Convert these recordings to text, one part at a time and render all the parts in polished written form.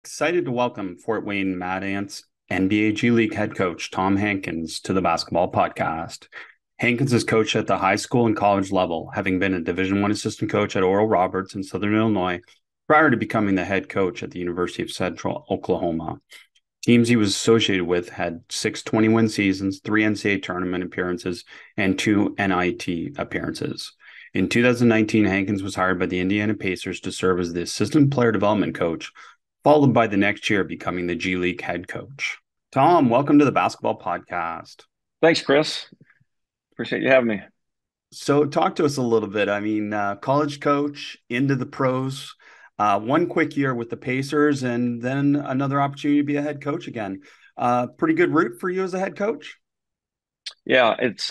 Excited to welcome Fort Wayne Mad Ants NBA G League head coach Tom Hankins to the basketball podcast. Hankins has coached at the high school and college level, having been a Division I assistant coach at Oral Roberts in Southern Illinois prior to becoming the head coach at the University of Central Oklahoma. Teams he was associated with had 6 20-win seasons, 3 NCAA tournament appearances, and 2 NIT appearances. In 2019, Hankins was hired by the Indiana Pacers to serve as the assistant player development coach, followed by the next year becoming the G League head coach. Tom, welcome to the basketball podcast. Thanks, Chris. Appreciate you having me. So, talk to us a little bit. College coach into the pros, one quick year with the Pacers, and then another opportunity to be a head coach again. Pretty good route for you as a head coach. Yeah, it's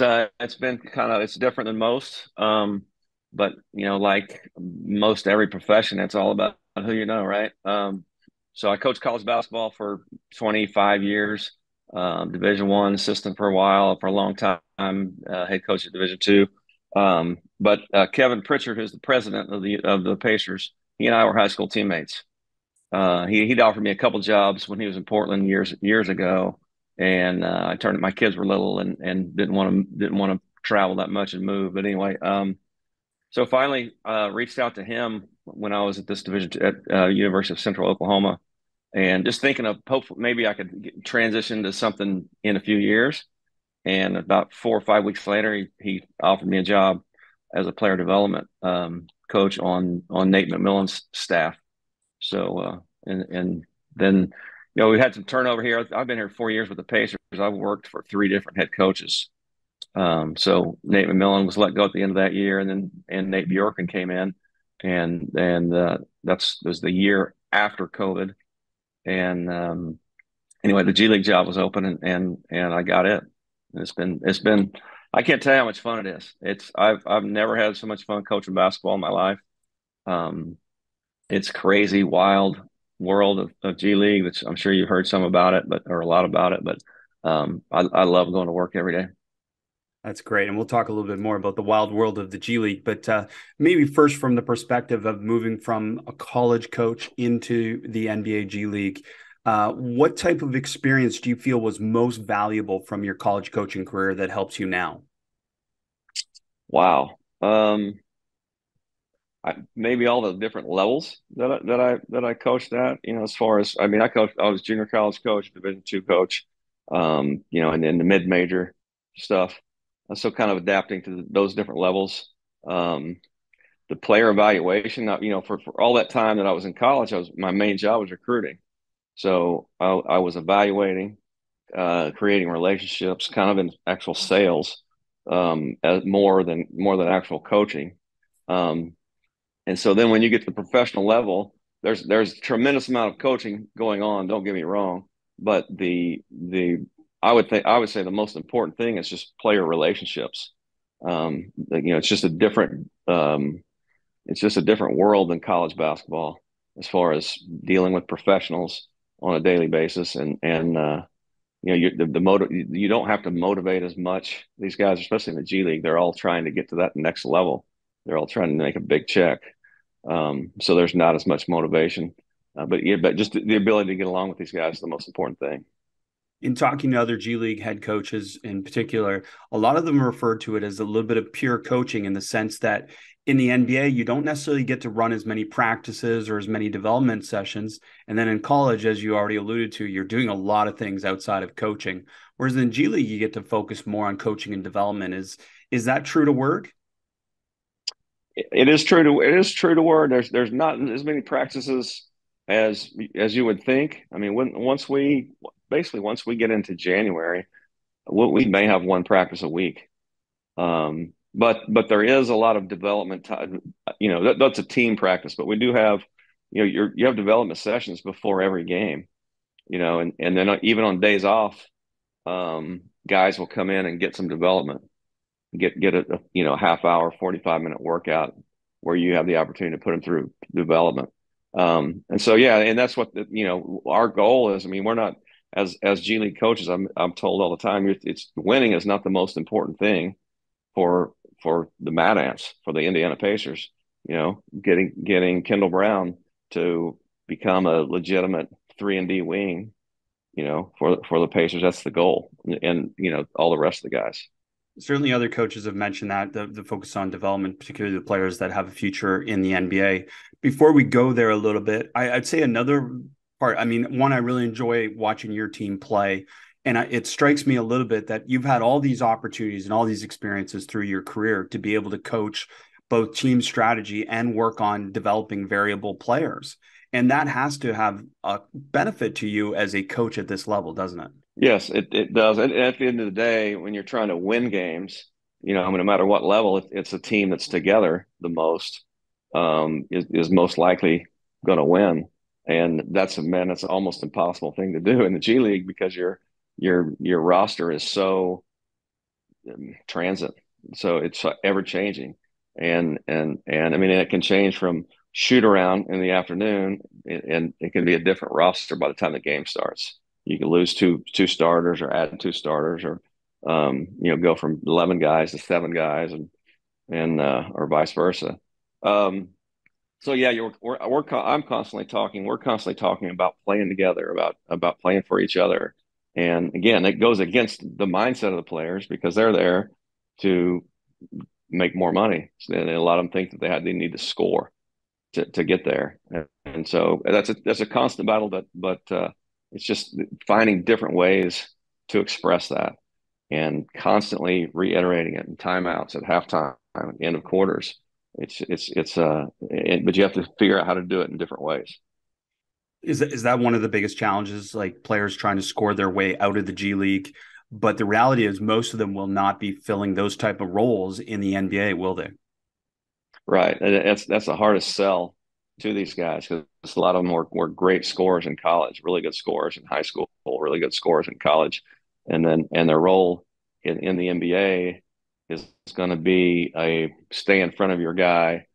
been it's different than most. But like most every profession, it's all about who you know, right? So I coached college basketball for 25 years, Division I assistant for a while, for a long time, head coach at Division II. But Kevin Pritchard, who's the president of the Pacers, he and I were high school teammates. He'd offered me a couple jobs when he was in Portland years ago, and I turned. My kids were little and didn't want to travel that much and move. But anyway, so finally reached out to him when I was at this division at University of Central Oklahoma, and just thinking of hopefully maybe I could transition to something in a few years. And about 4 or 5 weeks later, he offered me a job as a player development coach on Nate McMillan's staff. So and then we had some turnover here. I've been here 4 years with the Pacers. I've worked for three different head coaches. So Nate McMillan was let go at the end of that year, and Nate Bjorken came in, and that was the year after COVID. And anyway, the G League job was open, and I got it. It's been I can't tell you how much fun it is. I've never had so much fun coaching basketball in my life. Um, it's crazy, wild world of G League. Which I'm sure you've heard some about it, or a lot about it. But I love going to work every day. That's great. And we'll talk a little bit more about the wild world of the G League. But maybe first, from the perspective of moving from a college coach into the NBA G League, what type of experience do you feel was most valuable from your college coaching career that helps you now? Wow. Maybe all the different levels that I coached at. As far as I was junior college coach, Division II coach. And then the mid major stuff. So kind of adapting to those different levels. The player evaluation. For all that time that I was in college, my main job was recruiting. So I was evaluating, creating relationships, kind of in actual sales, as more than actual coaching. Um, and so then when you get to the professional level, there's a tremendous amount of coaching going on. Don't get me wrong, but the I would say the most important thing is just player relationships. It's just a different world than college basketball as far as dealing with professionals on a daily basis, you don't have to motivate as much. These guys, especially in the G League, they're all trying to get to that next level. They're all trying to make a big check. So there's not as much motivation. But just the ability to get along with these guys is the most important thing. In talking to other G League head coaches in particular, a lot of them refer to it as a little bit of pure coaching in the sense that in the NBA, you don't necessarily get to run as many practices or as many development sessions. And then in college, as you already alluded to, you're doing a lot of things outside of coaching. Whereas in G League, you get to focus more on coaching and development. Is that true to word? It is true to word. There's not as many practices as you would think. I mean, once we get into January, we may have one practice a week. But there is a lot of development time. That's a team practice, but we do have, you have development sessions before every game. And then even on days off, guys will come in and get some development, get a half hour, 45-minute workout where you have the opportunity to put them through development. And so yeah, and that's what our goal is. I mean, we're not as G League coaches. I'm told all the time, it's winning is not the most important thing for the Mad Ants, for the Indiana Pacers. Getting Kendall Brown to become a legitimate 3-and-D wing, for the Pacers. That's the goal. And, all the rest of the guys. Certainly, other coaches have mentioned that the focus on development, particularly the players that have a future in the NBA. Before we go there a little bit, I'd say another part. I mean, one, I really enjoy watching your team play, and it strikes me a little bit that you've had all these opportunities and all these experiences through your career to be able to coach both team strategy and work on developing variable players, and that has to have a benefit to you as a coach at this level, doesn't it? Yes, it does. And at the end of the day, when you're trying to win games, I mean, no matter what level, it's a team that's together the most, is most likely going to win. And that's almost impossible thing to do in the G League because your roster is so transient, so it's ever changing, and I mean, it can change from shoot around in the afternoon, and it can be a different roster by the time the game starts. You can lose two starters or add two starters, or go from 11 guys to 7 guys, and or vice versa. Um, so yeah, I'm constantly talking. We're constantly talking about playing together, about playing for each other. And again, it goes against the mindset of the players because they're there to make more money. And a lot of them think that they need to score to get there. And so that's a constant battle. But it's just finding different ways to express that and constantly reiterating it in timeouts, at halftime, at the end of quarters. But you have to figure out how to do it in different ways. Is that one of the biggest challenges, like players trying to score their way out of the G League? But the reality is most of them will not be filling those type of roles in the NBA, will they? Right. And that's the hardest sell to these guys because a lot of them were great scorers in college, really good scorers in high school, really good scorers in college. And their role in the NBA is going to be a stay in front of your guy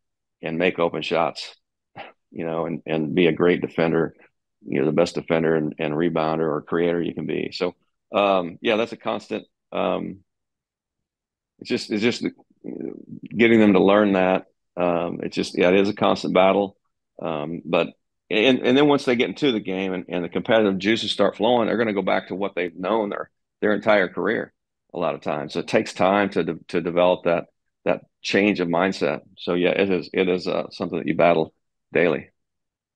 and make open shots, and be a great defender, the best defender and rebounder or creator you can be. So, yeah, that's a constant. It's just getting them to learn that. It is a constant battle. But and then once they get into the game and the competitive juices start flowing, they're going to go back to what they've known their entire career. A lot of times, so it takes time to develop that change of mindset. So yeah, it is something that you battle daily.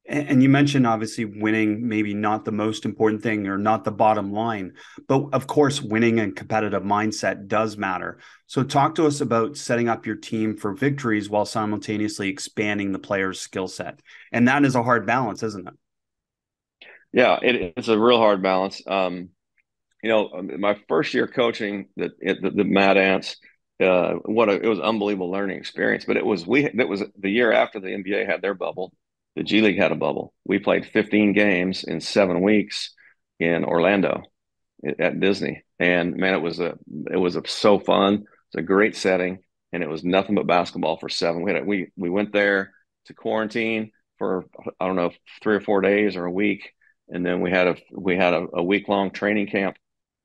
And you mentioned obviously winning, maybe not the most important thing or not the bottom line, but of course, winning and competitive mindset does matter. So, talk to us about setting up your team for victories while simultaneously expanding the player's skill set. And that is a hard balance, isn't it? Yeah, it's a real hard balance. My first year coaching the Mad Ants, it was an unbelievable learning experience. But that was the year after the NBA had their bubble. The G League had a bubble. We played 15 games in 7 weeks in Orlando at Disney, and man, it was so fun. It's a great setting, and it was nothing but basketball for seven. We went there to quarantine for, I don't know, 3 or 4 days or a week, and then we had a week long training camp,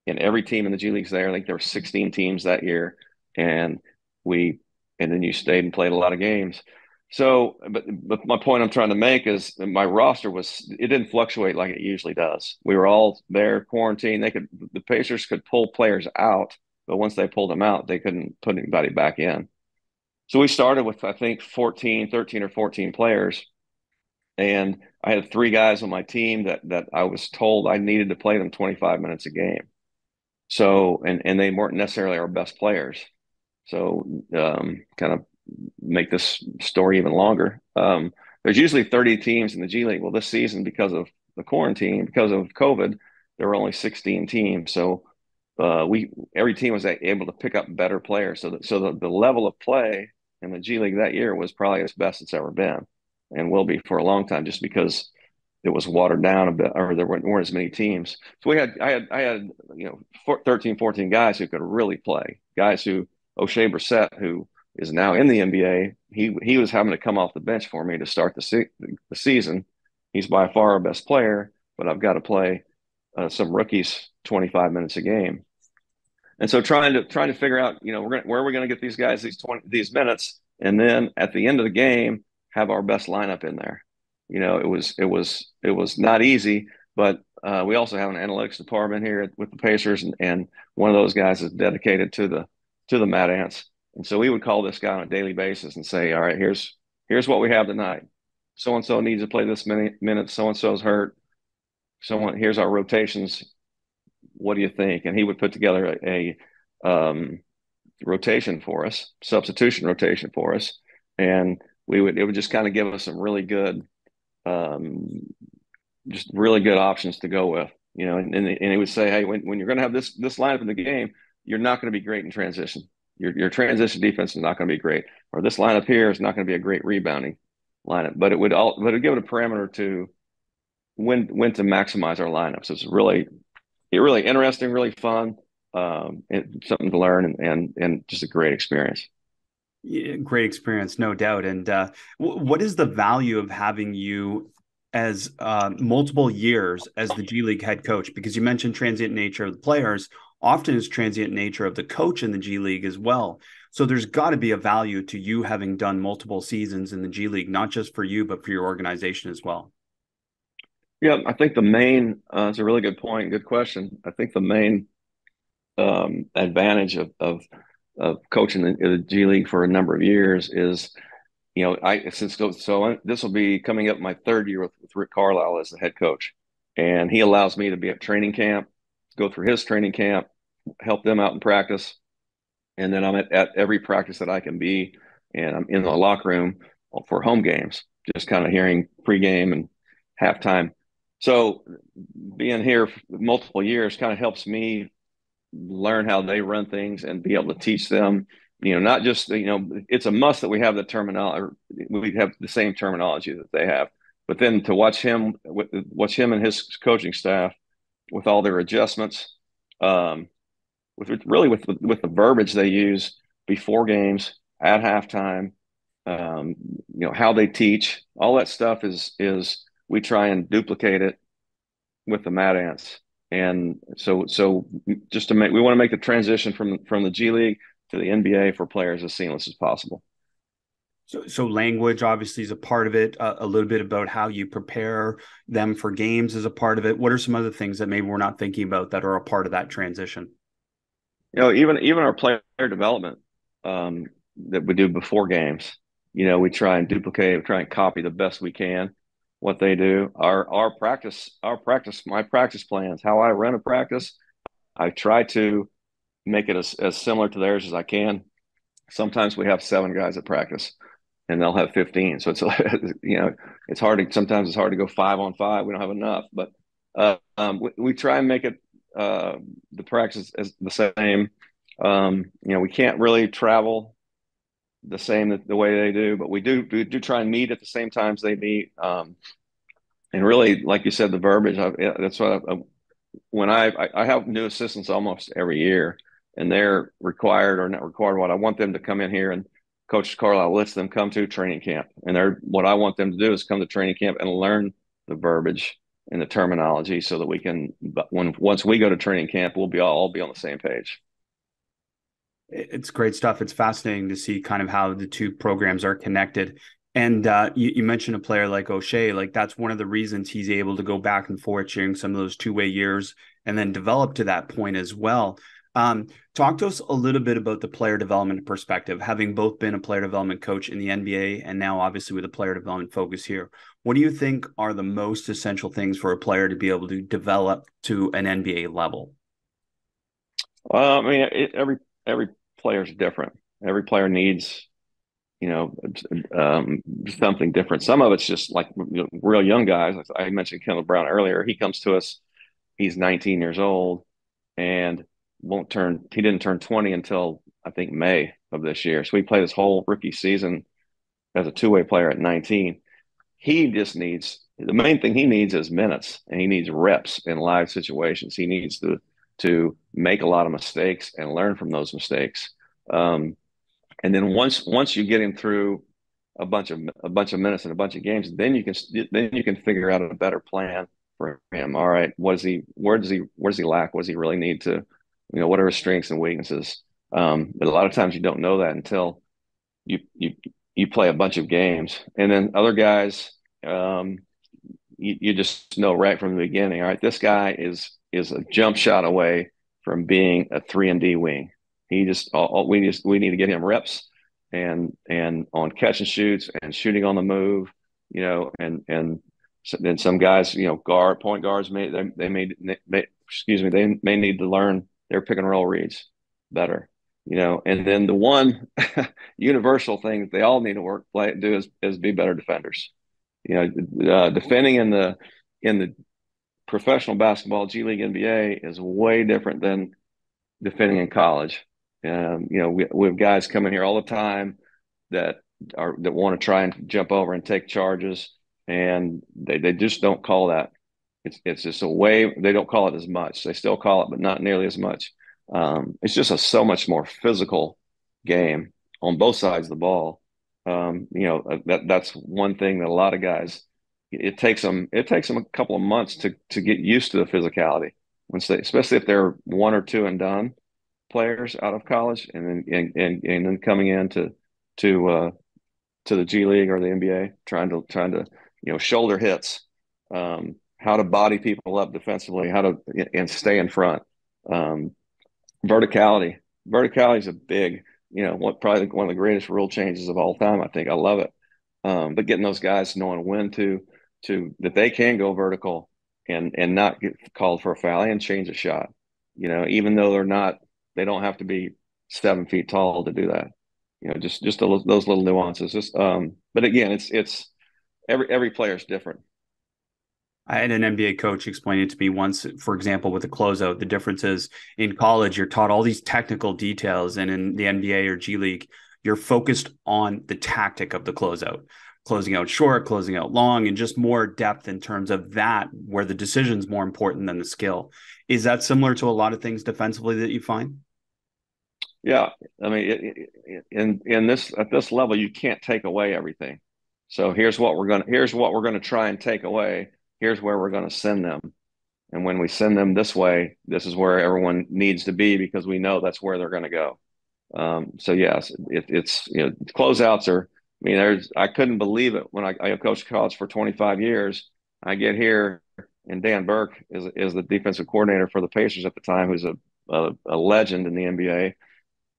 and every team in the G League's there. I think there were 16 teams that year, and we and then you stayed and played a lot of games. So, but my point I'm trying to make is that my roster it didn't fluctuate like it usually does. We were all there quarantined. The Pacers could pull players out, but once they pulled them out, they couldn't put anybody back in. So we started with, I think, 13 or 14 players, and I had 3 guys on my team that I was told I needed to play them 25 minutes a game. So, and they weren't necessarily our best players. So, kind of make this story even longer. There's usually 30 teams in the G League. Well, this season, because of the quarantine, because of COVID, there were only 16 teams. So, every team was able to pick up better players. So the level of play in the G League that year was probably as best it's ever been, and will be for a long time, just because it was watered down a bit, or there weren't as many teams. So I had 13, 14 guys who could really play. Guys who O'Shea Brissett, who is now in the NBA, he was having to come off the bench for me to start the season. He's by far our best player, but I've got to play some rookies 25 minutes a game. And so trying to figure out, where are we going to get these guys these minutes, and then at the end of the game have our best lineup in there. it was not easy, but we also have an analytics department here with the Pacers, and one of those guys is dedicated to the Mad Ants, and so we would call this guy on a daily basis and say, all right, here's what we have tonight. So and so needs to play this many minutes. So and so's hurt. Here's our rotations. What do you think? And he would put together a rotation for us, substitution rotation for us, and it would just kind of give us some really good, um, just really good options to go with, and he would say, hey, when you're going to have this lineup in the game, you're not going to be great in transition. Your transition defense is not going to be great, or this lineup here is not going to be a great rebounding lineup, but it would give it a parameter to when to maximize our lineups. It's really interesting, really fun, and something to learn, and just a great experience. Yeah, great experience, no doubt. And what is the value of having you as multiple years as the G League head coach? Because you mentioned transient nature of the players, often is transient nature of the coach in the G League as well. So there's got to be a value to you having done multiple seasons in the G League, not just for you, but for your organization as well. Yeah, I think the main, it's a really good point, good question. I think the main advantage of coaching the G League for a number of years is, this will be coming up my third year with Rick Carlisle as the head coach, and he allows me to be at training camp, go through his training camp, help them out in practice, and then I'm at every practice that I can be, and I'm in the locker room for home games, just kind of hearing pregame and halftime. So being here for multiple years kind of helps me learn how they run things and be able to teach them, not just, it's a must that we have the terminology, we have the same terminology that they have, but then to watch him and his coaching staff with all their adjustments, with the verbiage they use before games, at halftime, how they teach, all that stuff is we try and duplicate it with the Mad Ants. And so just we want to make the transition from the G League to the NBA for players as seamless as possible. So language obviously is a part of it. A little bit about how you prepare them for games is a part of it. What are some other things that maybe we're not thinking about that are a part of that transition? Even our player development, that we do before games, we try and duplicate, we try and copy the best we can what they do. My practice plans, how I run a practice, I try to make it as similar to theirs as I can. Sometimes we have 7 guys at practice, and they'll have 15. So it's sometimes it's hard to go 5-on-5. We don't have enough, but we try and make it the practice as the same. We can't really travel the same the way they do, but we do try and meet at the same times they meet. And really, like you said, the verbiage. That's what when I have new assistants almost every year, and they're required or not required. What I want them to come in here, and Coach Carlisle lets them come to training camp, and what I want them to do is come to training camp and learn the verbiage and the terminology, so that we can, once we go to training camp, we'll all be on the same page. It's great stuff. It's fascinating to see kind of how the two programs are connected. And you mentioned a player like O'Shea, like that's one of the reasons he's able to go back and forth during some of those two-way years and then develop to that point as well. Talk to us a little bit about the player development perspective, having both been a player development coach in the NBA and now obviously with a player development focus here. What do you think are the most essential things for a player to be able to develop to an NBA level? Every player is different. Every player needs, something different. Some of it's just like real young guys. I mentioned Kendall Brown earlier. He comes to us, he's 19 years old, and he didn't turn 20 until I think May of this year. So he played his whole rookie season as a two-way player at 19. The main thing he needs is minutes, and he needs reps in live situations. He needs to make a lot of mistakes and learn from those mistakes. And then once you get him through a bunch of minutes and a bunch of games, then you can figure out a better plan for him. All right, where does he lack? What does he really need to, what are his strengths and weaknesses? But a lot of times you don't know that until you play a bunch of games. And then other guys, you just know right from the beginning. All right, this guy is a jump shot away from being a 3-and-D wing. He just we need to get him reps and on catch and shoots and shooting on the move, and so then some guys, point guards they may need to learn their pick and roll reads better, and then the one universal thing that they all need to do is be better defenders. Defending in the professional basketball, G League, NBA is way different than defending in college. We have guys coming here all the time that want to try and jump over and take charges, and they just don't call that. It's just a way they don't call it as much. They still call it, but not nearly as much. It's just a so much more physical game on both sides of the ball. That's one thing that a lot of guys it takes them a couple of months to get used to the physicality especially if they're one or two and done players out of college and then coming to the G League or the NBA trying to shoulder hits, how to body people up defensively, how to and stay in front. Verticality is a big, probably one of the greatest rule changes of all time. I think I love it. But getting those guys knowing when to that they can go vertical and not get called for a foul and change a shot. Even though they don't have to be 7 feet tall to do that. Just those little nuances. But again, it's every player is different. I had an NBA coach explain it to me once, for example, with a closeout. The difference is in college, you're taught all these technical details, and in the NBA or G League, you're focused on the tactic of the closeout, closing out short, closing out long, and just more depth in terms of that, where the decision is more important than the skill. Is that similar to a lot of things defensively that you find? Yeah, I mean, at this level, you can't take away everything. So here's what we're gonna try and take away. Here's where we're going to send them. And when we send them this way, this is where everyone needs to be because we know that's where they're going to go. So yes, it's closeouts are. I mean, I couldn't believe it when I coached college for 25 years. I get here and Dan Burke is the defensive coordinator for the Pacers at the time, who's a legend in the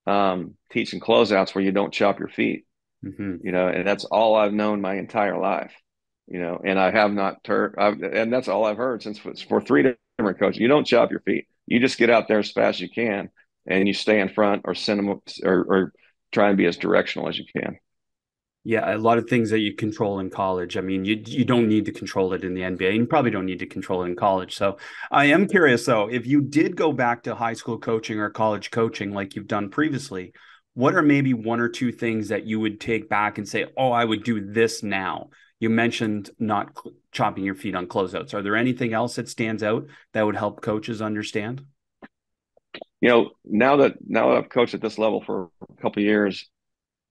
NBA, teaching closeouts where you don't chop your feet. Mm-hmm. And that's all I've known my entire life. And I have not and that's all I've heard since for 3 different coaches. You don't chop your feet. You just get out there as fast as you can and you stay in front or send them or try and be as directional as you can. Yeah, a lot of things that you control in college. I mean, you don't need to control it in the NBA, and you probably don't need to control it in college. So I am curious, though, if you did go back to high school coaching or college coaching like you've done previously, what are maybe 1 or 2 things that you would take back and say, oh, I would do this now? You mentioned not chopping your feet on closeouts. Are there anything else that stands out that would help coaches understand? Now that I've coached at this level for a couple of years,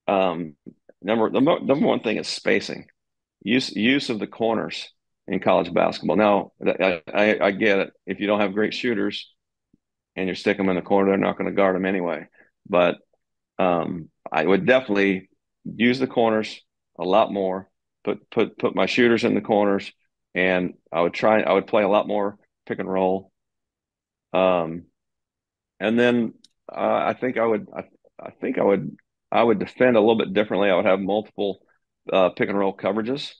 number one thing is spacing, use of the corners in college basketball. Now, I get it. If you don't have great shooters and you stick them in the corner, they're not going to guard them anyway. But I would definitely use the corners a lot more. Put my shooters in the corners, and I would play a lot more pick and roll. And then I think I would defend a little bit differently. I would have multiple pick and roll coverages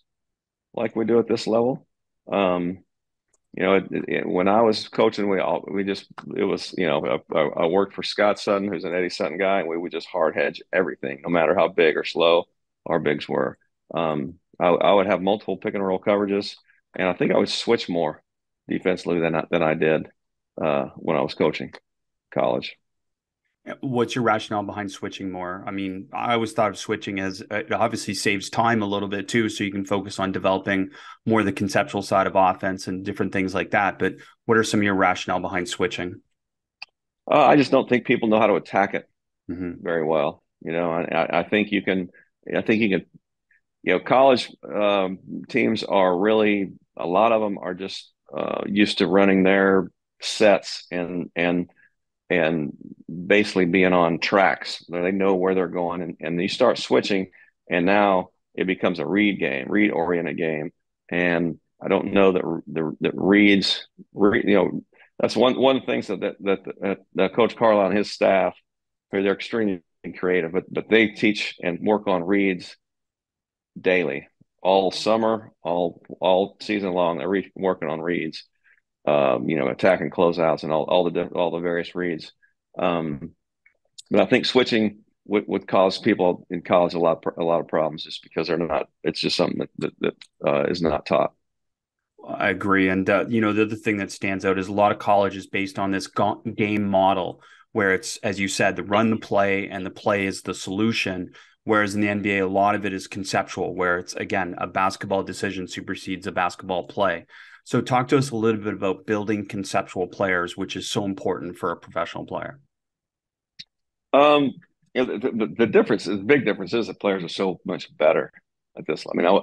like we do at this level. When I was coaching, it was I worked for Scott Sutton, who's an Eddie Sutton guy, and we would just hard hedge everything, no matter how big or slow our bigs were. I would have multiple pick and roll coverages, and I think I would switch more defensively than I did when I was coaching college. What's your rationale behind switching more? I mean, I always thought of switching as it obviously saves time a little bit too, so you can focus on developing more the conceptual side of offense and different things like that. But what are some of your rationale behind switching? I just don't think people know how to attack it very well. I think you can. I think you can. College teams are really a lot of them are just used to running their sets and basically being on tracks. They know where they're going, and you start switching, and now it becomes a read oriented game. And I don't know that reads, that's one of the things that Coach Carlisle and his staff, they're extremely creative, but they teach and work on reads daily, all summer, all season long. They're working on reads, attacking closeouts and all the various reads. But I think switching would cause people in college a lot of problems just because they're not. It's just something that is not taught. I agree. And, the other thing that stands out is a lot of colleges based on this game model where it's, as you said, the run the play and the play is the solution. Whereas in the NBA, a lot of it is conceptual, where it's, again, a basketball decision supersedes a basketball play. So talk to us a little bit about building conceptual players, which is so important for a professional player. Um, the difference, the big difference is that players are so much better at this. I mean,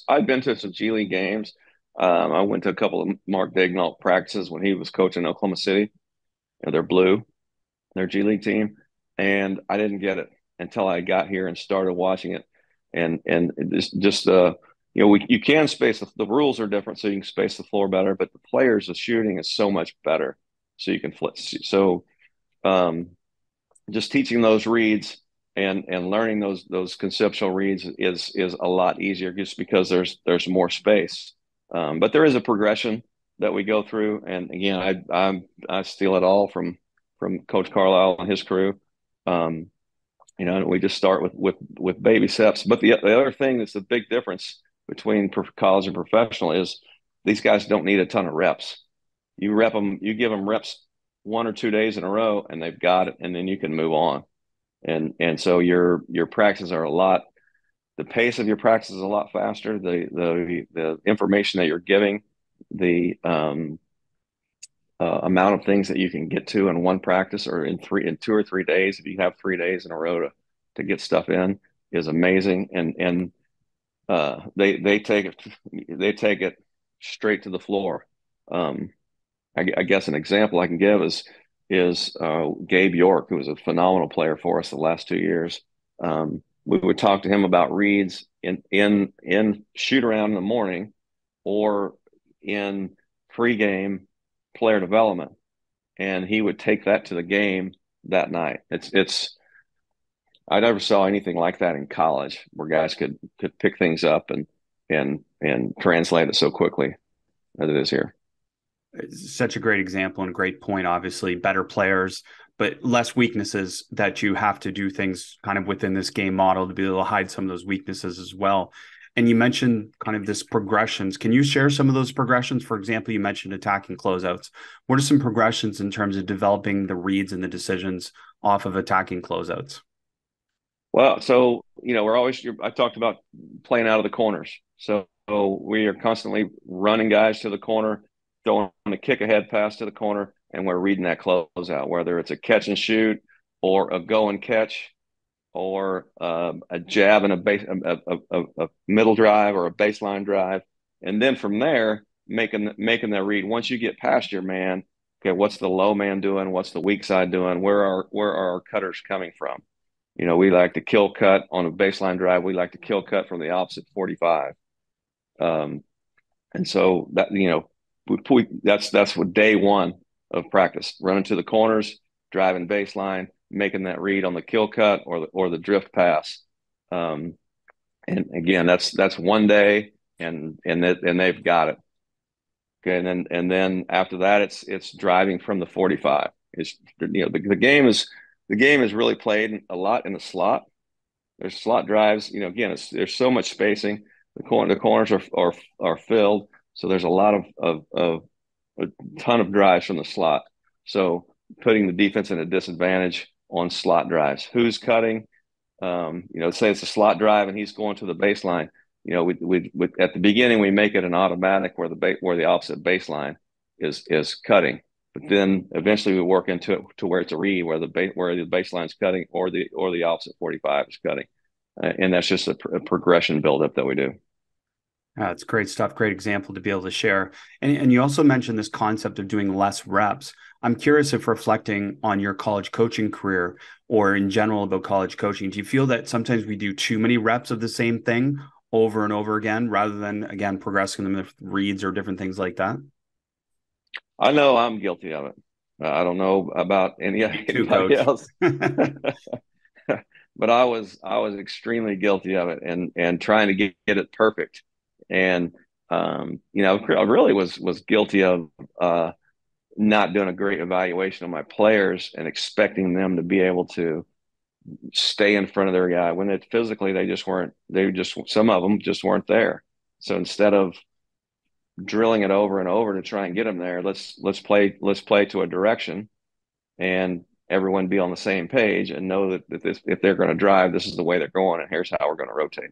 I've been to some GLeague games. I went to a couple of Mark Daignault practices when he was coaching Oklahoma City. They're blue, their GLeague team, and I didn't get it until I got here and started watching it. And you can space the rules are different, so you can space the floor better. But the players, the shooting is so much better, so you can flip. So um, just teaching those reads and learning those conceptual reads is a lot easier just because there's more space. But there is a progression that we go through, and again, I steal it all from Coach Carlisle and his crew. We just start with baby steps. But the other thing that's a big difference between college and professional is these guys don't need a ton of reps. You give them reps 1 or 2 days in a row, and they've got it, and then you can move on. And so your practices are the pace of your practice is a lot faster. The information that you're giving, the amount of things that you can get to in one practice or in 2 or 3 days, if you have 3 days in a row to get stuff in, is amazing. And they take it straight to the floor. I guess an example I can give is Gabe York, who was a phenomenal player for us the last 2 years. We would talk to him about reads in shoot around in the morning or in pregame player development, and he would take that to the game that night. I never saw anything like that in college where guys could pick things up and translate it so quickly as it is here. It's such a great example and great point. Obviously, better players, but less weaknesses that you have to do things kind of within this game model to be able to hide some of those weaknesses as well. And you mentioned kind of this progressions. Can you share some of those progressions? For example, you mentioned attacking closeouts. What are some progressions in terms of developing the reads and the decisions off of attacking closeouts? Well, so I talked about playing out of the corners. So we are constantly running guys to the corner, throwing a kick ahead pass to the corner, and we're reading that closeout, whether it's a catch and shoot or a go and catch or a jab and a middle drive or a baseline drive. And then from there, making that read. Once you get past your man, okay, what's the low man doing? What's the weak side doing? Where are our cutters coming from? We like to kill cut on a baseline drive. We like to kill cut from the opposite 45. And so that's what day one of practice, running to the corners, driving baseline, making that read on the kill cut or the drift pass. And again, that's one day and they've got it. Okay. And then after that, it's driving from the 45. The game is really played a lot in the slot. There's slot drives, again, there's so much spacing. The corners are filled. So there's a lot of a ton of drives from the slot. So putting the defense in a disadvantage on slot drives. Who's cutting? Say it's a slot drive and he's going to the baseline. We at the beginning we make it an automatic where the opposite baseline is cutting, but then eventually we work into it to where it's a read where the baseline is cutting or the opposite 45 is cutting, and that's just a progression buildup that we do. It's great stuff. Great example to be able to share. And you also mentioned this concept of doing less reps. I'm curious if reflecting on your college coaching career or in general about college coaching, do you feel that sometimes we do too many reps of the same thing, over and over again rather than, again, progressing them with reads or different things like that? I know I'm guilty of it. I don't know about Me too, anybody coach. else, but I was extremely guilty of it, and trying to get it perfect. And I really was guilty of not doing a great evaluation of my players and expecting them to be able to stay in front of their guy when it physically they just weren't. They just, some of them just weren't there. So instead of drilling it over and over to try and get them there, let's play to a direction, and everyone be on the same page and know that this, if they're going to drive, this is the way they're going, and here's how we're going to rotate.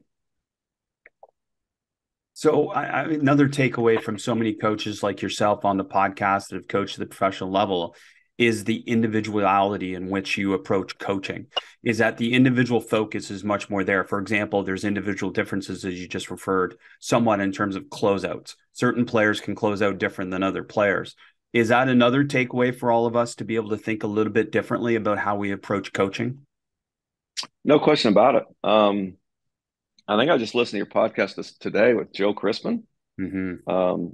So another takeaway from so many coaches like yourself on the podcast that have coached at the professional level is the individuality in which you approach coaching. Is that the individual focus is much more there. For example, there's individual differences, as you just referred, somewhat in terms of closeouts. Certain players can close out different than other players. Is that another takeaway for all of us to be able to think a little bit differently about how we approach coaching? No question about it. I think I just listened to your podcast today with Joe Crispin. Mm-hmm.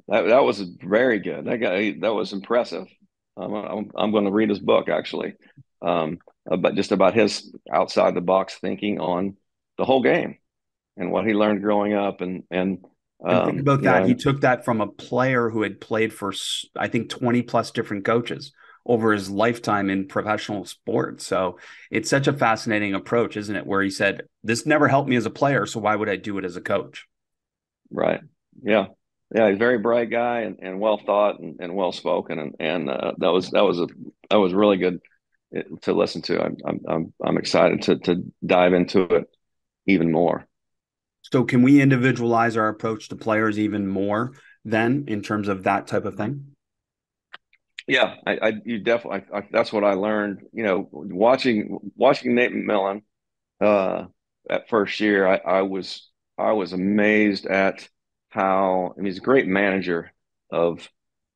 That was very good. That was impressive. I'm going to read his book actually, but just about his outside the box thinking on the whole game and what he learned growing up, And think about you know, that. He and took that from a player who had played for, I think, 20 plus different coaches over his lifetime in professional sports. So it's such a fascinating approach, isn't it? Where he said, this never helped me as a player. So why would I do it as a coach? right, yeah, yeah, he's a very bright guy and well thought and well spoken, that was really good to listen to. I'm excited to dive into it even more. So can we individualize our approach to players even more then in terms of that type of thing? Yeah, you definitely. That's what I learned. Watching Nate McMillan that first year, I was amazed at how. I mean, he's a great manager of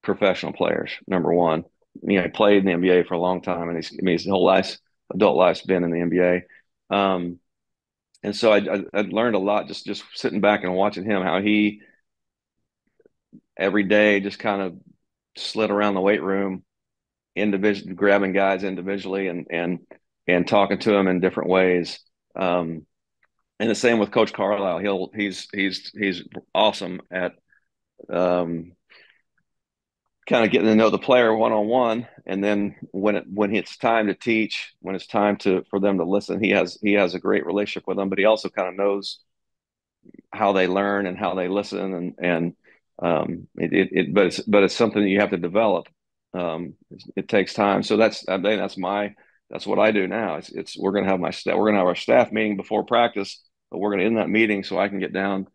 professional players. Number one, he played in the NBA for a long time, and his whole adult life's been in the NBA. And so I learned a lot just sitting back and watching him, how he every day just kind of slid around the weight room, individual grabbing guys individually and talking to them in different ways. And the same with Coach Carlisle. He's awesome at um, kind of getting to know the player one on one, and then when it's time to teach, when it's time for them to listen, he has a great relationship with them. But he also kind of knows how they learn and how they listen, but it's something that you have to develop. It takes time, so that's what I do now. It's we're gonna have our staff meeting before practice, but we're gonna end that meeting so I can get down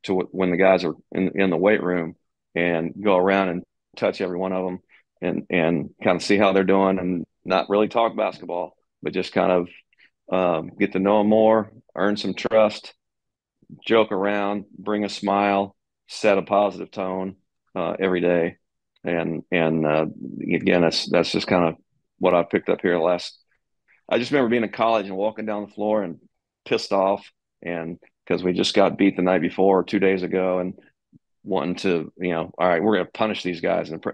to when the guys are in the weight room and go around and touch every one of them and kind of see how they're doing, and not really talk basketball, but just kind of get to know them more, earn some trust, joke around, bring a smile, set a positive tone every day. And again, that's just kind of what I picked up here last. I just remember being in college and walking down the floor and pissed off, and because we just got beat the night before or 2 days ago, and wanting to, all right, we're going to punish these guys. And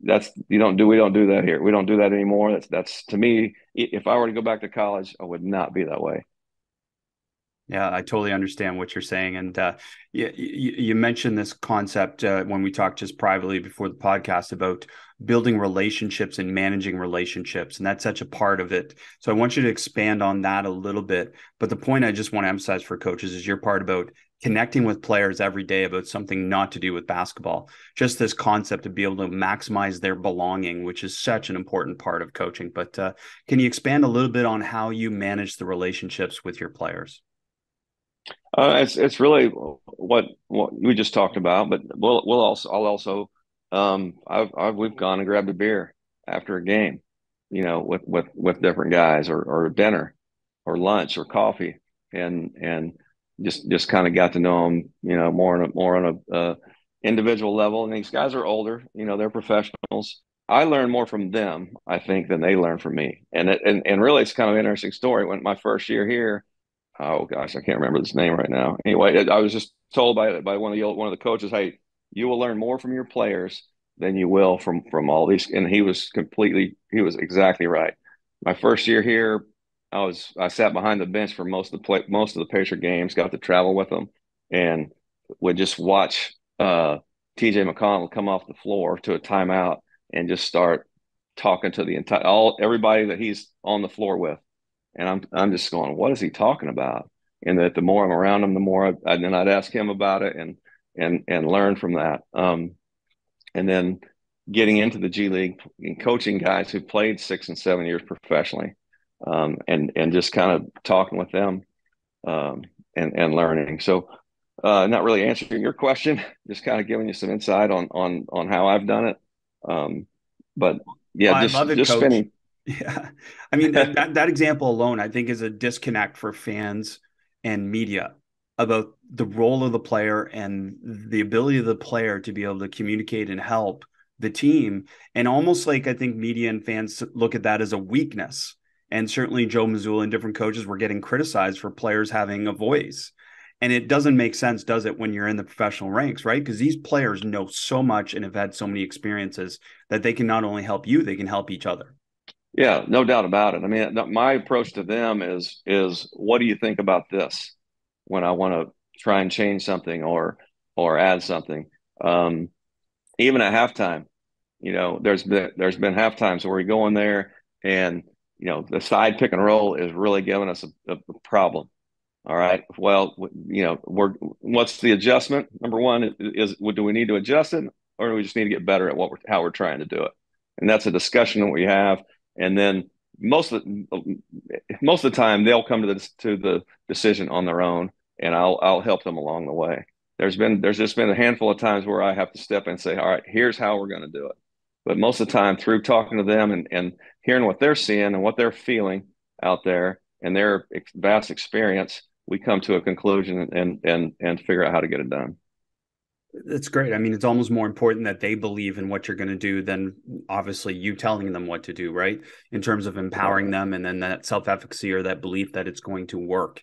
that's we don't do that here. We don't do that anymore. That's to me. If I were to go back to college, I would not be that way. Yeah, I totally understand what you're saying. And you mentioned this concept when we talked just privately before the podcast about building relationships and managing relationships. And that's such a part of it. So I want you to expand on that a little bit. But the point I just want to emphasize for coaches is your part about connecting with players every day about something not to do with basketball. Just this concept to be able to maximize their belonging, which is such an important part of coaching. But can you expand a little bit on how you manage the relationships with your players? It's really what we just talked about, but I'll also we've gone and grabbed a beer after a game, with different guys, or dinner or lunch or coffee, and just kind of got to know them, more on a individual level. And these guys are older, they're professionals. I learn more from them, I think, than they learn from me. And really, it's kind of an interesting story. When my first year here, oh gosh, I can't remember his name right now. Anyway, I was just told by one of the coaches, "Hey, you will learn more from your players than you will from all these." And he was exactly right. My first year here, I sat behind the bench for most of the Pacer games, got to travel with them, and would just watch TJ McConnell come off the floor to a timeout and just start talking to the entire all everybody that he's on the floor with, and I'm just going, what is he talking about? And that the more I'm around him, the more and then I'd ask him about it and learn from that. And then getting into the G League and coaching guys who played 6 and 7 years professionally, and just kind of talking with them, and learning. So, not really answering your question, just kind of giving you some insight on how I've done it. But yeah, I love it, just coach. spending. Yeah. I mean, that example alone, I think, is a disconnect for fans and media about the role of the player and the ability of the player to be able to communicate and help the team. And almost like I think media and fans look at that as a weakness. And certainly Joe Mazzulla and different coaches were getting criticized for players having a voice. And it doesn't make sense, does it, when you're in the professional ranks, right? Because these players know so much and have had so many experiences that they can not only help you, they can help each other. Yeah, no doubt about it. I mean, my approach to them is what do you think about this when I want to try and change something or add something. Um, Even at halftime, there's been half times where we go in there and the side pick and roll is really giving us a problem. All right. Well, what's the adjustment? Number one is do we need to adjust it, or do we just need to get better at how we're trying to do it? And that's a discussion that we have. And then most of the time they'll come to the decision on their own, and I'll help them along the way. There's just been a handful of times where I have to step in and say, all right, here's how we're going to do it. But most of the time, through talking to them and hearing what they're seeing and what they're feeling out there and their vast experience, we come to a conclusion and figure out how to get it done. That's great. I mean, it's almost more important that they believe in what you're going to do than obviously you telling them what to do, right? In terms of empowering them and then that self-efficacy or that belief that it's going to work.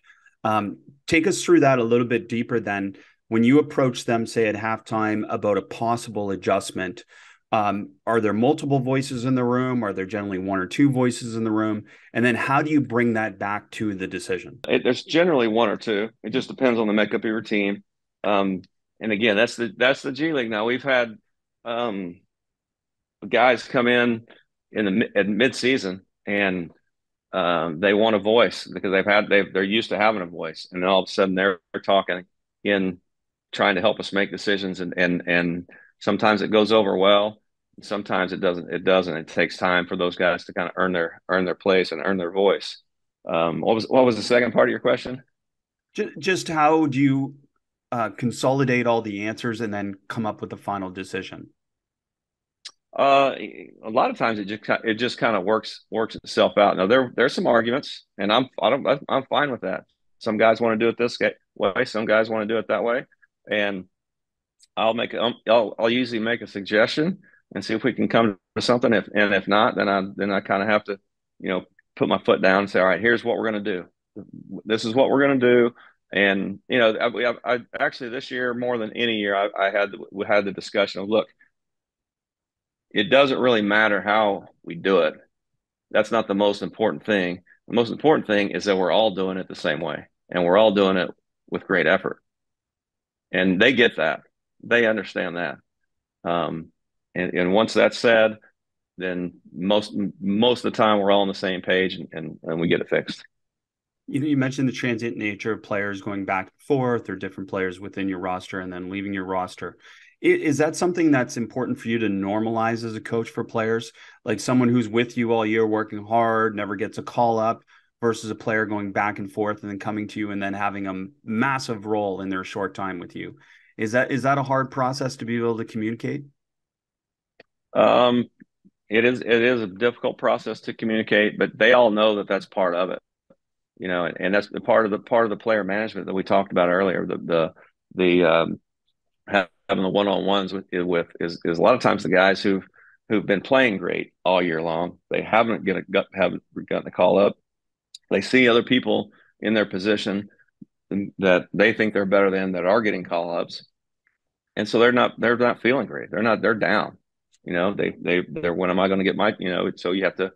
Take us through that a little bit deeper then. When you approach them, say at halftime, about a possible adjustment, are there multiple voices in the room? Are there generally one or two voices in the room? And then how do you bring that back to the decision? There's generally one or two. It just depends on the makeup of your team. And again, that's the G League. Now we've had guys come at mid-season and they want a voice because they're used to having a voice, and then all of a sudden they're talking in trying to help us make decisions, and sometimes it goes over well, and sometimes it doesn't. It takes time for those guys to kind of earn their place and earn their voice. What was the second part of your question? Just how do you consolidate all the answers and then come up with the final decision? A lot of times it just kind of works itself out. Now there's some arguments, and I'm fine with that. Some guys want to do it this way, some guys want to do it that way, and I'll usually make a suggestion and see if we can come to something. If not, then I kind of have to, you know, put my foot down and say, all right, here's what we're going to do. This is what we're going to do. And I actually this year more than any year we had the discussion of, look, it doesn't really matter how we do it. That's not the most important thing. The most important thing is that we're all doing it the same way, and we're all doing it with great effort. And they get that. They understand that. Um, and once that's said, then most of the time we're all on the same page, and we get it fixed. You mentioned the transient nature of players going back and forth or different players within your roster and then leaving your roster. Is that something that's important for you to normalize as a coach for players? Like someone who's with you all year working hard, never gets a call up versus a player going back and forth and then coming to you and then having a massive role in their short time with you. Is that a hard process to be able to communicate? Um, it is a difficult process to communicate, but they all know that that's part of it. And that's the part of the player management that we talked about earlier. The having the one-on-ones with is a lot of times the guys who've been playing great all year long. They haven't gotten a call up. They see other people in their position that they think they're better than, that are getting call ups, and so they're not feeling great. They're down. They're, when am I going to get my, so you have to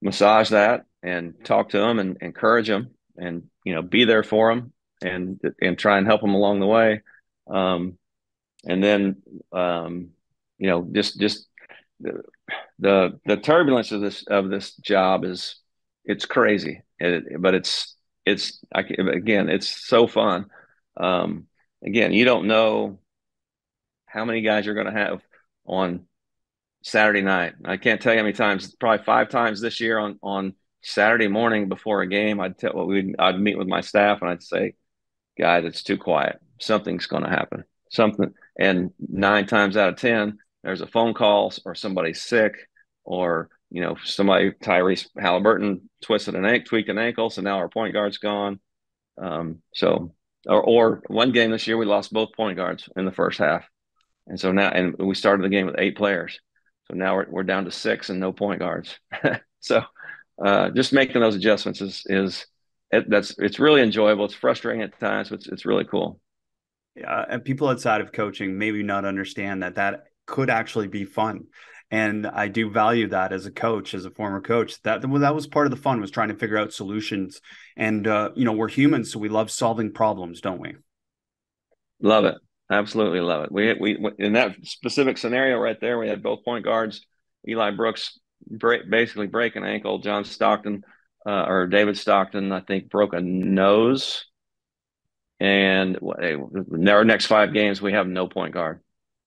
massage that and talk to them and encourage them and, be there for them and try and help them along the way. And then, just the turbulence of this job it's crazy, but again, it's so fun. Again, you don't know how many guys you're going to have on Saturday night. I can't tell you how many times, probably 5 times this year on Saturday morning before a game, I'd meet with my staff and I'd say, guys, it's too quiet. Something's going to happen. Something. And 9 times out of 10, there's a phone call or somebody's sick, or, Tyrese Halliburton tweaked an ankle. So now our point guard's gone. Or one game this year, we lost both point guards in the first half. And so now, and we started the game with 8 players. So now we're down to 6 and no point guards. So just making those adjustments it's really enjoyable. It's frustrating at times, but it's really cool. Yeah, and people outside of coaching maybe not understand that could actually be fun. And I do value that as a coach, as a former coach. That was part of the fun, was trying to figure out solutions. And we're humans, so we love solving problems, don't we? Love it. Absolutely love it. We in that specific scenario right there, we had both point guards. Eli Brooks basically break an ankle. John Stockton or David Stockton, I think, broke a nose. And our next 5 games, we have no point guard.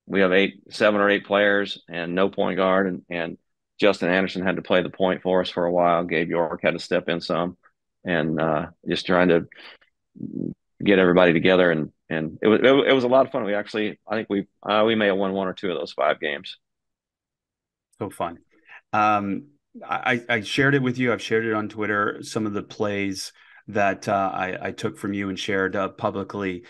We have 7 or 8 players and no point guard. And Justin Anderson had to play the point for us for a while. Gabe York had to step in some, and just trying to get everybody together. And it was a lot of fun. I think we may have won 1 or 2 of those 5 games. So fun. I shared it with you. I've shared it on Twitter, some of the plays that I took from you and shared publicly.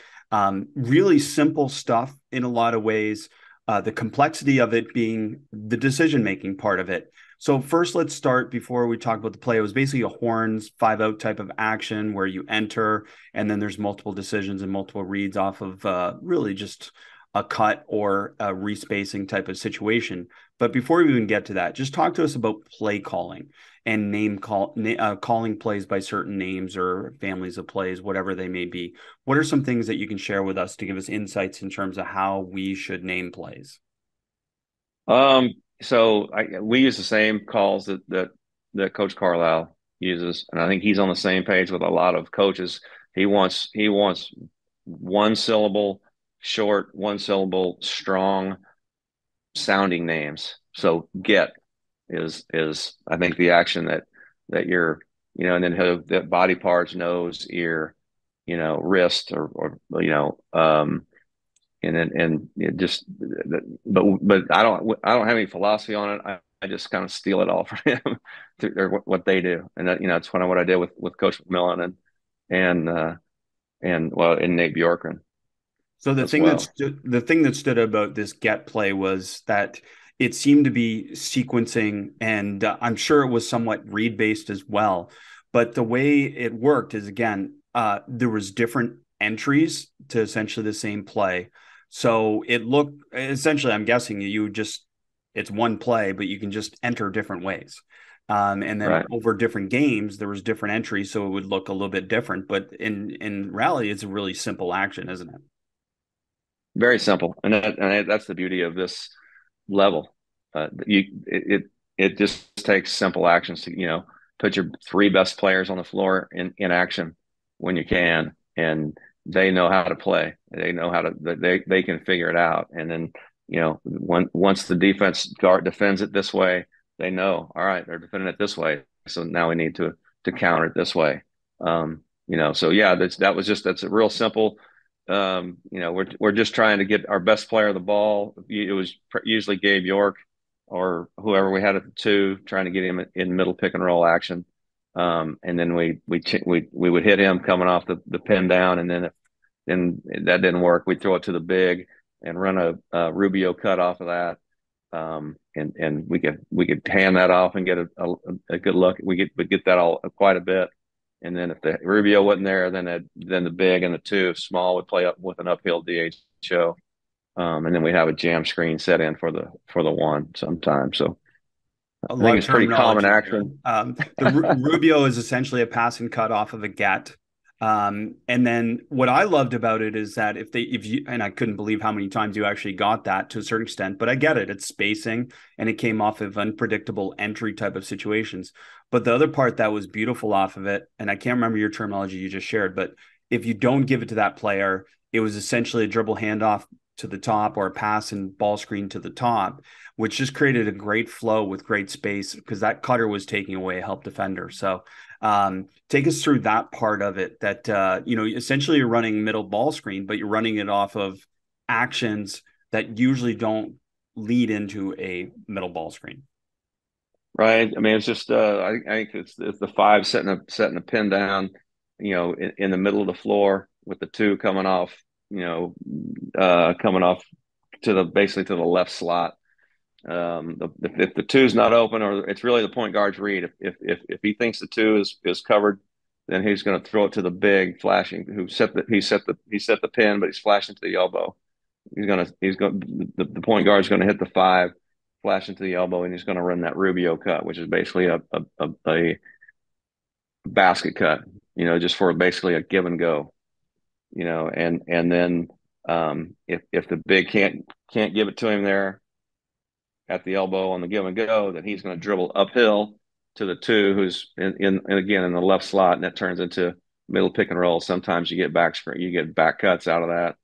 Really simple stuff in a lot of ways. The complexity of it being the decision-making part of it. So first, let's start, before we talk about the play. It was basically a horns 5-out type of action where you enter, and then there's multiple decisions and multiple reads off of really just a cut or a respacing type of situation. But before we even get to that, just talk to us about play calling and calling plays by certain names or families of plays, whatever they may be. What are some things that you can share with us to give us insights in terms of how we should name plays? So we use the same calls that Coach Carlisle uses, and I think he's on the same page with a lot of coaches. He wants 1 syllable short, 1 syllable strong sounding names. So get is I think the action that you're, and then the body parts, nose, ear, wrist, or and it just, but I don't have any philosophy on it. I just kind of steal it all from him or what they do. And that, it's kind of what I did with Coach McMillan and Nate Bjorkgren. So as well. the thing that stood out about this get play was that it seemed to be sequencing, and I'm sure it was somewhat read based as well. But the way it worked is, again, there was different entries to essentially the same play. So it looked, essentially, I'm guessing it's one play, but you can just enter different ways. And then Right. over different games, there was different entries, so it would look a little bit different. But in rally, it's a really simple action, isn't it? Very simple, and that's the beauty of this level. It just takes simple actions to, put your 3 best players on the floor in action when you can, and they know how to play. They know how to, they can figure it out. And then, once the defense guard defends it this way, they know, all right, they're defending it this way, so now we need to counter it this way. So yeah, that's a real simple. We're just trying to get our best player the ball. It was usually Gabe York or whoever we had at the 2, trying to get him in middle pick and roll action. And then we would hit him coming off the pin down, and then that didn't work, we'd throw it to the big and run a Rubio cut off of that. And we could hand that off and get a good look. We'd get that all quite a bit. And then if the Rubio wasn't there, then the big and the two small would play up with an uphill DHO. And then we have a jam screen set in for the one sometimes. So A I lot think of it's pretty common terminology there. action. Rubio is essentially a pass and cut off of a get. And then what I loved about it is that if you, and I couldn't believe how many times you actually got that to a certain extent, but I get it. It's spacing and it came off of unpredictable entry type of situations. But the other part that was beautiful off of it, and I can't remember your terminology you just shared, but if you don't give it to that player, it was essentially a dribble handoff to the top or a pass and ball screen to the top, which just created a great flow with great space because that cutter was taking away a help defender. So take us through that part of it that, essentially you're running middle ball screen, but you're running it off of actions that usually don't lead into a middle ball screen. Right. I mean, it's just I think it's the five setting a pin down, in the middle of the floor with the two coming off, coming off to the basically to the left slot. If the two's not open, or it's really the point guard's read. If he thinks the two is covered, then he's going to throw it to the big flashing who set the pin, but he's flashing to the elbow. The point guard's going to hit the five, flash into the elbow, and he's going to run that Rubio cut, which is basically a basket cut, just for basically a give and go, and then if the big can't give it to him there at the elbow on the give and go, then he's going to dribble uphill to the two who's again in the left slot, and that turns into middle pick and roll. Sometimes you get back cuts out of that,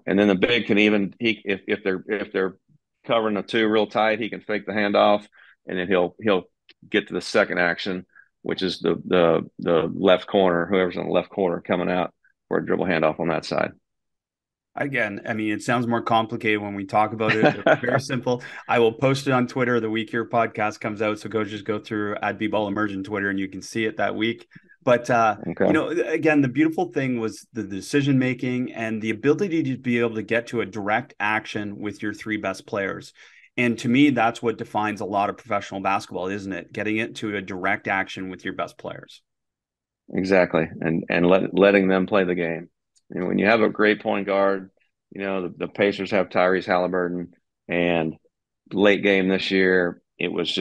and then the big can even if they're covering the two real tight, he can fake the handoff, and then he'll get to the second action, which is the left corner, whoever's in the left corner coming out for a dribble handoff on that side. Again, I mean, it sounds more complicated when we talk about it. It's very simple. I will post it on Twitter the week your podcast comes out. So go through @bball Immersion Twitter and you can see it that week. But Okay. again, the beautiful thing was the decision making and the ability to be able to get to a direct action with your three best players. And to me, that's what defines a lot of professional basketball, isn't it? Getting it to a direct action with your best players. Exactly, and letting them play the game. When you have a great point guard, the Pacers have Tyrese Halliburton, and late game this year, it was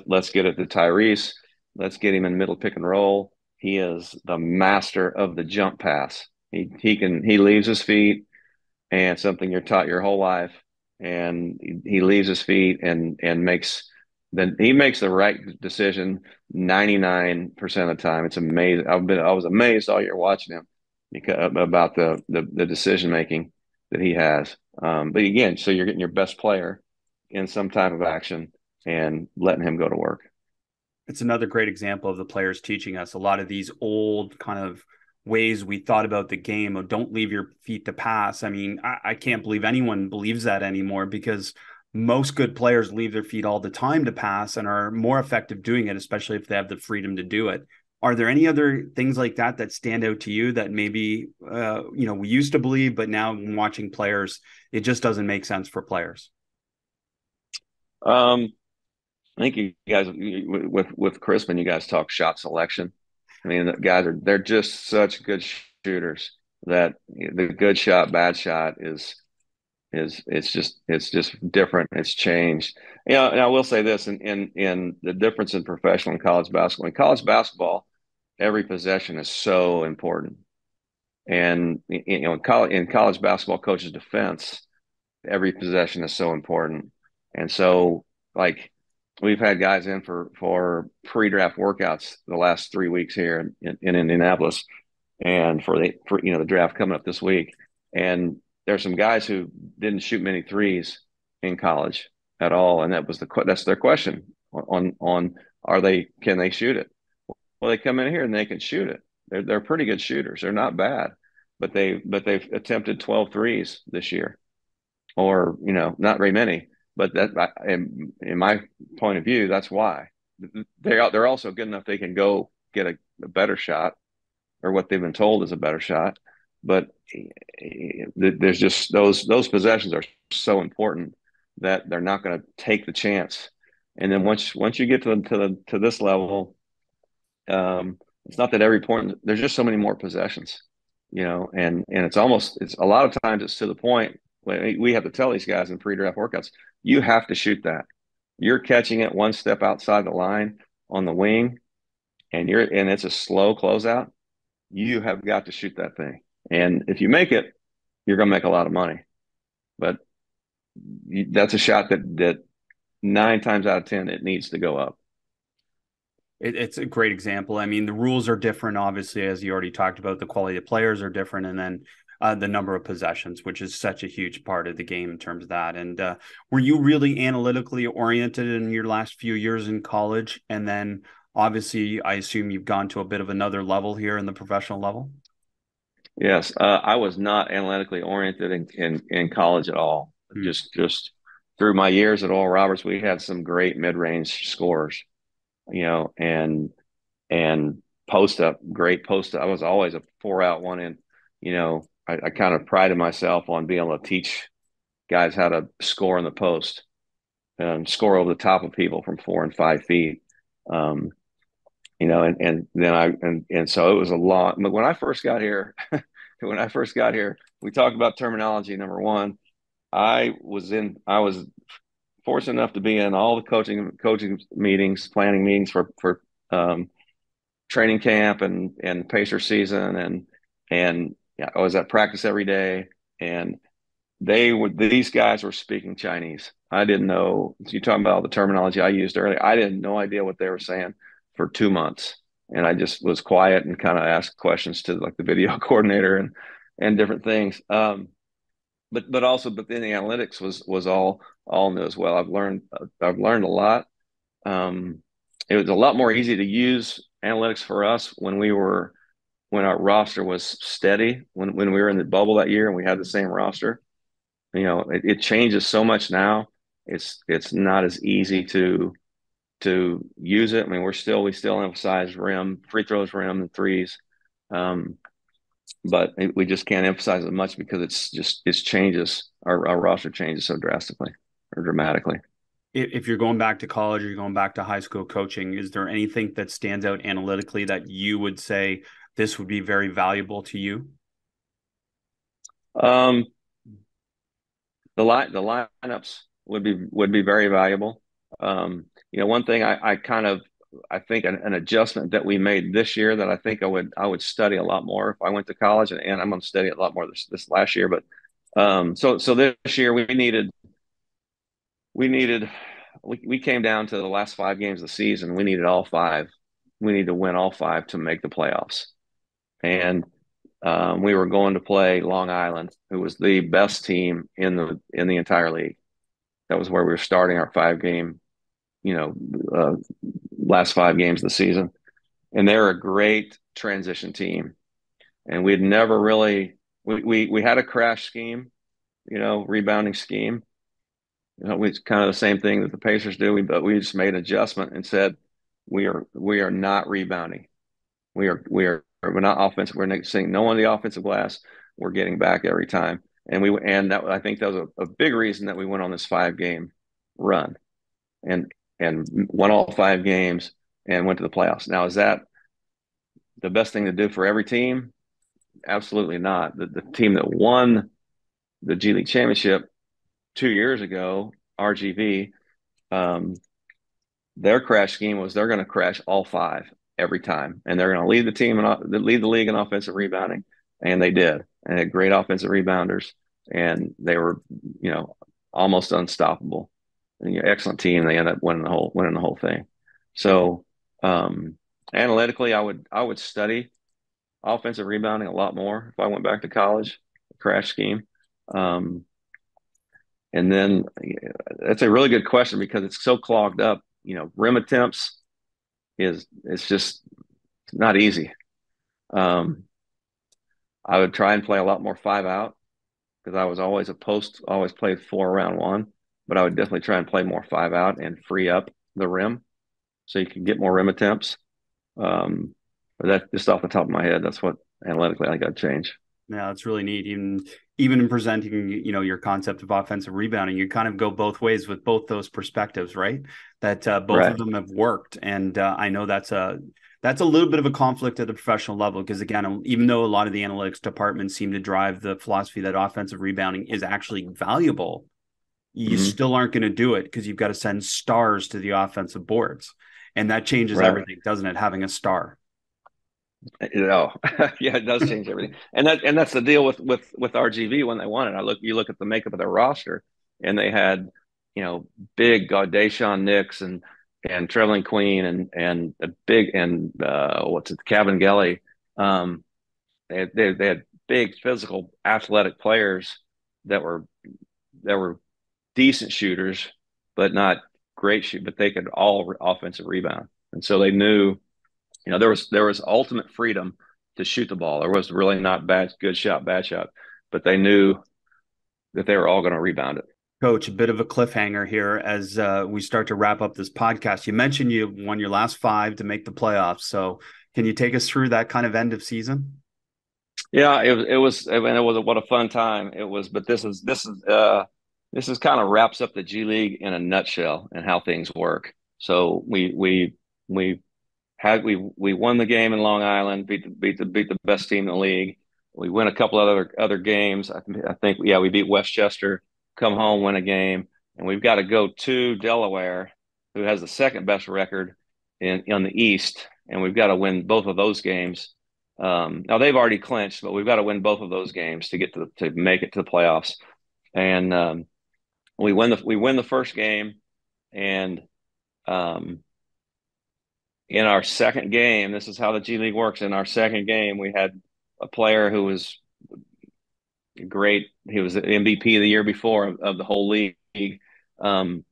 let's get it to Tyrese, let's get him in middle pick and roll. He is the master of the jump pass. He leaves his feet, and something you're taught your whole life, and he leaves his feet and he makes the right decision 99% of the time. It's amazing. I was amazed all year watching him about the decision making that he has. But again, so you're getting your best player in some type of action and letting him go to work. It's another great example of the players teaching us a lot of these old kind of ways we thought about the game of don't leave your feet to pass. I mean, I can't believe anyone believes that anymore because most good players leave their feet all the time to pass and are more effective doing it, especially if they have the freedom to do it. Are there any other things like that that stand out to you that maybe, we used to believe, but now when watching players, it just doesn't make sense for players? Um, I think you guys with Crispin, you guys talk shot selection. I mean, the guys they're just such good shooters that the good shot, bad shot it's just different. It's changed. And I will say this in the difference in professional and college basketball. In college basketball, every possession is so important. And in college basketball coaches' defense, every possession is so important. And so, like, we've had guys in for pre-draft workouts the last 3 weeks here in Indianapolis, and for the draft coming up this week. And there's some guys who didn't shoot many threes in college at all, and that's their question on can they shoot it? Well, they come in here and they can shoot it. They're pretty good shooters. They're not bad, but they've attempted 12 threes this year, or not very many. But that in my point of view, that's why they're also good enough they can go get a better shot, or what they've been told is a better shot. But there's just those possessions are so important that they're not going to take the chance. And then once you get to this level, it's not that every point, there's just so many more possessions, and it's a lot of times it's to the point when we have to tell these guys in pre-draft workouts, you have to shoot that. You're catching it one step outside the line on the wing, and it's a slow closeout. You have got to shoot that thing. And if you make it, you're going to make a lot of money. But that's a shot that 9 times out of 10, it needs to go up. It's a great example. I mean, the rules are different, obviously, as you already talked about. The quality of players are different, and then the number of possessions, which is such a huge part of the game in terms of that. And were you really analytically oriented in your last few years in college? And then, obviously, I assume you've gone to a bit of another level here in the professional level. Yes, I was not analytically oriented in college at all. Hmm. Just through my years at Oral Roberts, we had some great mid-range scorers, and great post up. I was always a 4-out, 1-in. I kind of prided myself on being able to teach guys how to score in the post and score over the top of people from 4 and 5 feet. Um, and then and so it was a lot. But when I first got here, we talked about terminology. Number one, I was fortunate enough to be in all the coaching meetings, planning meetings for training camp and Pacer season, and yeah, I was at practice every day, and these guys were speaking Chinese. I didn't know. You talking about all the terminology I used earlier? I had no idea what they were saying for 2 months, and I just was quiet and kind of asked questions to like the video coordinator and different things. But then the analytics was all new as well. I've learned a lot. It was a lot more easy to use analytics for us when our roster was steady, when we were in the bubble that year and we had the same roster. It changes so much now. It's not as easy to use it. I mean, we still emphasize rim, free throws, rim, and threes. But we just can't emphasize it much because it changes. Our roster changes so drastically or dramatically. If you're going back to college or you're going back to high school coaching, is there anything that stands out analytically that you would say this would be very valuable to you? Um, the lineups would be very valuable. One thing I think an adjustment that we made this year that I think I would study a lot more if I went to college, and I'm going to study it a lot more this last year. But so this year we came down to the last 5 games of the season. We needed all five. We need to win all five to make the playoffs. And we were going to play Long Island, who was the best team in the entire league. That was where we were starting our 5-game, last 5 games of the season. And they're a great transition team. And we'd never really we had a crash scheme, rebounding scheme. It's kind of the same thing that the Pacers do, but we just made an adjustment and said we are not rebounding. We're not offensive. We're saying no on the offensive glass. We're getting back every time, I think that was a big reason that we went on this 5-game run, and won all 5 games and went to the playoffs. Now, is that the best thing to do for every team? Absolutely not. The team that won the G League championship 2 years ago, RGV, their crash scheme was they're going to crash all 5 every time, and they're going to lead lead the league in offensive rebounding, and they did, and had great offensive rebounders, and they were, almost unstoppable. And excellent team. They ended up winning the whole thing. So, analytically, I would study offensive rebounding a lot more if I went back to college. Crash scheme. And then that's a really good question because it's so clogged up. Rim attempts it's just not easy. I would try and play a lot more 5-out because I was always always played 4 around 1, but I would definitely try and play more 5-out and free up the rim so you can get more rim attempts. But that's just off the top of my head. That's what analytically I got to change. Yeah, that's really neat. Even in presenting, your concept of offensive rebounding, you kind of go both ways with both those perspectives, right? That both Right. of them have worked, and I know that's That's a little bit of a conflict at the professional level because, again, even though a lot of the analytics departments seem to drive the philosophy that offensive rebounding is actually valuable, you Mm-hmm. still aren't going to do it because you've got to send stars to the offensive boards. And that changes Right. everything, doesn't it? Having a star. Yeah, it does change everything, and that's the deal with RGV when they won it. You look at the makeup of their roster, and they had, big Deshaun Nix and Trevlin Queen and a big and what's it, Kevin Gelly. Um, they had big physical athletic players that were decent shooters, but not great shoot, but they could all offensive rebound, and so they knew. There was ultimate freedom to shoot the ball. There was really not good shot, bad shot, but they knew that they were all going to rebound it. Coach, a bit of a cliffhanger here as we start to wrap up this podcast. You mentioned you won your last 5 to make the playoffs. So can you take us through that kind of end of season? Yeah, what a fun time it was. But this is kind of wraps up the G League in a nutshell and how things work. So we won the game in Long Island, beat the best team in the league. We win a couple other games. I think yeah, we beat Westchester, come home, win a game, and we've got to go to Delaware, who has the second best record in the East, and we've got to win both of those games. Now they've already clinched, but we've got to win both of those games to get to make it to the playoffs. And we win the first game, and in our second game, this is how the G League works. In our second game, we had a player who was great. He was the MVP the year before of the whole league. Um,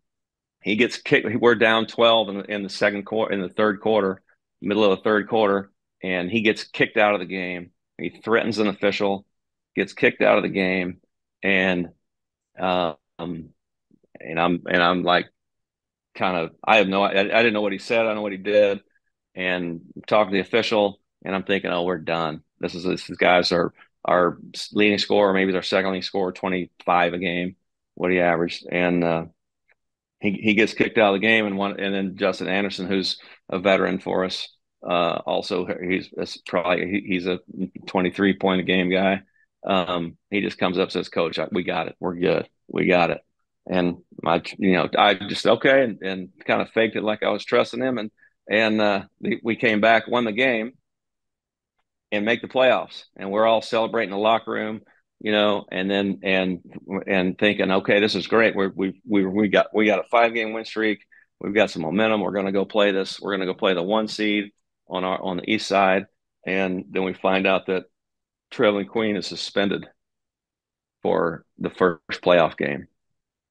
he gets kicked. We're down 12 in the second quarter, in the third quarter, middle of the third quarter, and he gets kicked out of the game. He threatens an official, gets kicked out of the game, and um, I'm like, kind of, I didn't know what he said. I don't know what he did, and talk to the official, and I'm thinking, oh, we're done. These guys are our leading scorer, maybe their second leading scorer, 25 a game, what he averaged, and he gets kicked out of the game, and then Justin Anderson, who's a veteran for us, also he's a 23 point a game guy. He just comes up and says, "Coach, we got it. We're good. We got it." And I just okay, and kind of faked it like I was trusting him, and we came back, won the game, and make the playoffs. And we're all celebrating in the locker room, and then and thinking, okay, this is great. We got a 5 game win streak. We've got some momentum. We're going to go play this. We're going to go play the 1 seed on the east side, and then we find out that Trevlin Queen is suspended for the first playoff game.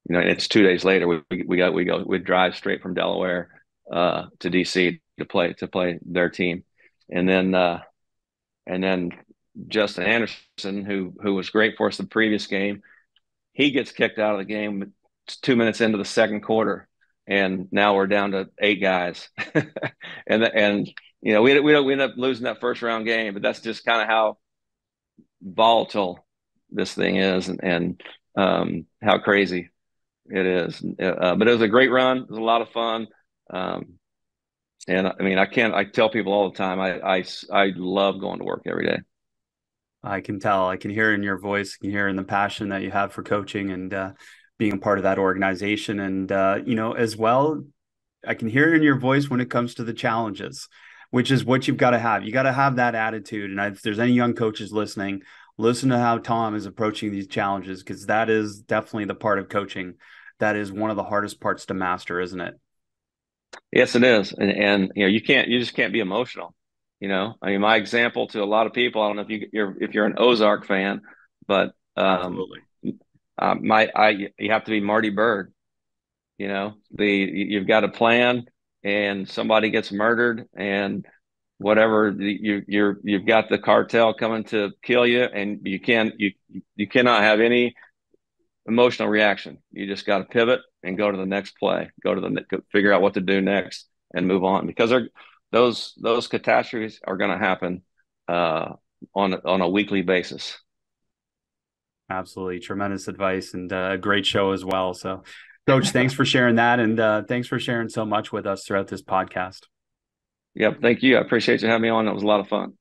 And it's 2 days later. We drive straight from Delaware to DC to play their team, and then Justin Anderson, who was great for us the previous game, he gets kicked out of the game 2 minutes into the second quarter, and now we're down to 8 guys, and we end up losing that first round game, but that's just kind of how volatile this thing is, and how crazy it is. But it was a great run. It was a lot of fun. And I mean, I tell people all the time, I love going to work every day. I can tell. I can hear in your voice, I can hear in the passion that you have for coaching and being a part of that organization. And, as well, I can hear it in your voice when it comes to the challenges, which is what you've got to have. You got to have that attitude. And if there's any young coaches listening, listen to how Tom is approaching these challenges, because that is definitely the part of coaching that is one of the hardest parts to master, isn't it? Yes, it is. And you just can't be emotional. I mean, my example to a lot of people, I don't know if you're an Ozark fan, but Absolutely. you have to be Marty Bird. You've got a plan, and somebody gets murdered, and whatever, you've got the cartel coming to kill you, and you cannot have any emotional reaction. You just got to pivot and go to the next play, figure out what to do next, and move on, because those catastrophes are going to happen on a weekly basis. Absolutely. Tremendous advice and a great show as well. So, Coach, thanks for sharing that. And thanks for sharing so much with us throughout this podcast. Yep. Thank you. I appreciate you having me on. That was a lot of fun.